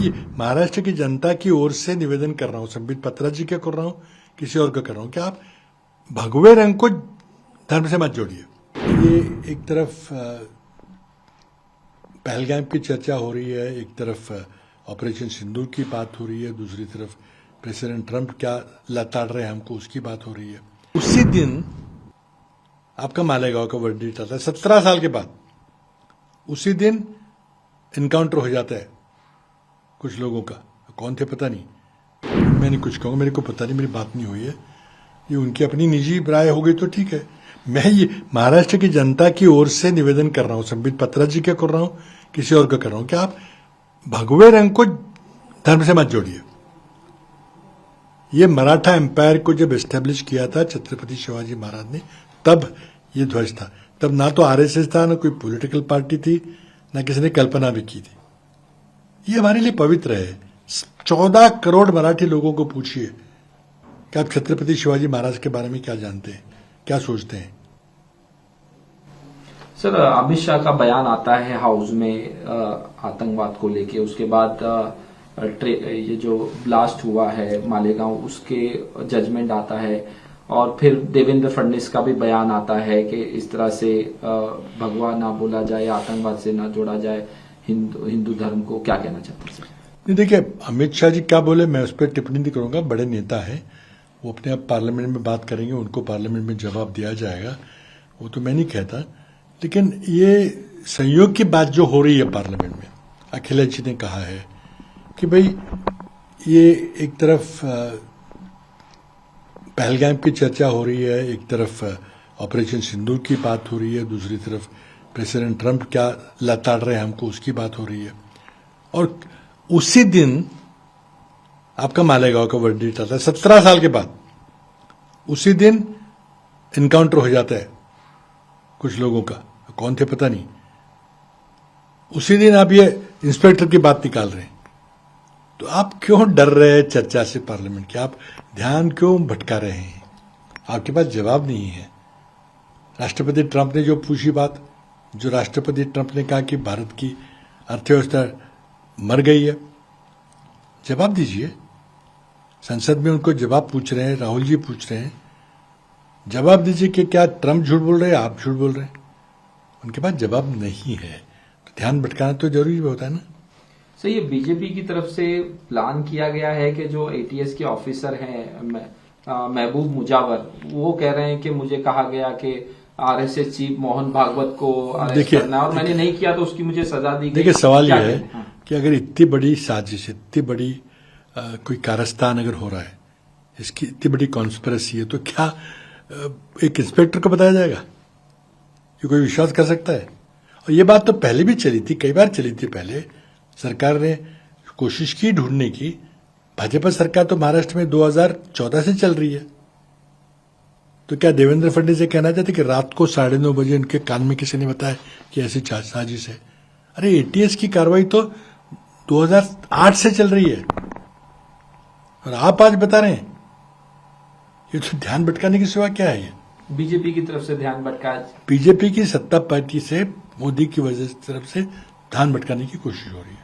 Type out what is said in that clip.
ये महाराष्ट्र की जनता की ओर से निवेदन कर रहा हूं, संबित पात्रा जी का कर रहा हूं, किसी और का कर रहा हूं कि आप भगवे रंग को धर्म से मत जोड़िए। ये एक तरफ पहलगाम की चर्चा हो रही है, एक तरफ ऑपरेशन सिंदूर की बात हो रही है, दूसरी तरफ प्रेसिडेंट ट्रंप क्या लताड़ रहे हैं हमको उसकी बात हो रही है। उसी दिन आपका मालेगांव का वर्डिक्ट आता है 17 साल के बाद। उसी दिन इनकाउंटर हो जाता है कुछ लोगों का, कौन थे पता नहीं, मैं नहीं कुछ कहूँगा, मेरे को पता नहीं, मेरी बात नहीं हुई है, ये उनकी अपनी निजी राय हो गई तो ठीक है। मैं ये महाराष्ट्र की जनता की ओर से निवेदन कर रहा हूं, संबित पात्रा जी का कर रहा हूं, किसी और का कर रहा हूं कि आप भगवे रंग को धर्म से मत जोड़िए। ये मराठा एम्पायर को जब एस्टेब्लिश किया था छत्रपति शिवाजी महाराज ने, तब ये ध्वज था। तब ना तो आरएसएस था, ना कोई पॉलिटिकल पार्टी थी, ना किसी ने कल्पना भी की थी। ये हमारे लिए पवित्र है। 14 करोड़ मराठी लोगों को पूछिए कि आप छत्रपति शिवाजी महाराज के बारे में क्या जानते हैं, क्या सोचते हैं। सर, अमित शाह का बयान आता है हाउस में आतंकवाद को लेके, उसके बाद ये जो ब्लास्ट हुआ है मालेगांव उसके जजमेंट आता है, और फिर देवेंद्र फडणवीस का भी बयान आता है कि इस तरह से भगवा ना बोला जाए, आतंकवाद से ना जोड़ा जाए हिंदू धर्म को। क्या कहना चाहते हैं सर? नहीं, देखिए अमित शाह जी क्या बोले मैं उस पर टिप्पणी नहीं करूंगा, बड़े नेता है, वो अपने आप पार्लियामेंट में बात करेंगे, उनको पार्लियामेंट में जवाब दिया जाएगा, वो तो मैं नहीं कहता। लेकिन ये संयोग की बात जो हो रही है पार्लियामेंट में, अखिलेश जी ने कहा है कि भाई ये एक तरफ पहलगाम की चर्चा हो रही है, एक तरफ ऑपरेशन सिंदूर की बात हो रही है, दूसरी तरफ प्रेसिडेंट ट्रंप क्या लताड़ रहे हैं हमको उसकी बात हो रही है। और उसी दिन आपका मालेगांव का वर्डिक्ट आता है 17 साल के बाद। उसी दिन इनकाउंटर हो जाता है कुछ लोगों का, कौन थे पता नहीं। उसी दिन आप ये इंस्पेक्टर की बात निकाल रहे हैं, तो आप क्यों डर रहे हैं चर्चा से पार्लियामेंट की? आप ध्यान क्यों भटका रहे हैं? आपके पास जवाब नहीं है। राष्ट्रपति ट्रंप ने जो पूछी बात, जो राष्ट्रपति ट्रंप ने कहा कि भारत की अर्थव्यवस्था मर गई है, जवाब दीजिए। संसद में उनको जवाब पूछ रहे हैं, राहुल जी पूछ रहे हैं, जवाब दीजिए कि क्या ट्रंप झूठ बोल रहे हैं, आप झूठ बोल रहे हैं। उनके पास जवाब नहीं है, तो ध्यान भटकाना तो जरूरी होता है ना। सर, ये बीजेपी की तरफ से प्लान किया गया है कि जो एटीएस के ऑफिसर हैं महबूब मुजावर, वो कह रहे हैं कि मुझे कहा गया कि आरएसएस चीफ मोहन भागवत को अरेस्ट करना है और मैंने नहीं किया तो उसकी मुझे सजा दी गई। देखिए सवाल यह है कि अगर इतनी बड़ी साजिश, इतनी बड़ी कोई कारस्तान अगर हो रहा है, इसकी इतनी बड़ी कॉन्स्पिरेसी है, तो क्या एक इंस्पेक्टर को बताया जाएगा? ये कोई विश्वास कर सकता है? और ये बात तो पहले भी चली थी, कई बार चली थी। पहले सरकार ने कोशिश की ढूंढने की। भाजपा सरकार तो महाराष्ट्र में 2014 से चल रही है, तो क्या देवेंद्र फडणवीस ये कहना चाहते कि रात को 9:30 बजे उनके कान में किसी ने बताया कि ऐसी साजिश है? अरे एटीएस की कार्रवाई तो 2008 से चल रही है और आप आज बता रहे हैं। ये तो ध्यान भटकाने की सिवा क्या है? ये बीजेपी की तरफ से ध्यान भटका, बीजेपी की सत्ता पार्टी से, मोदी की वजह से तरफ से ध्यान भटकाने की कोशिश हो रही है।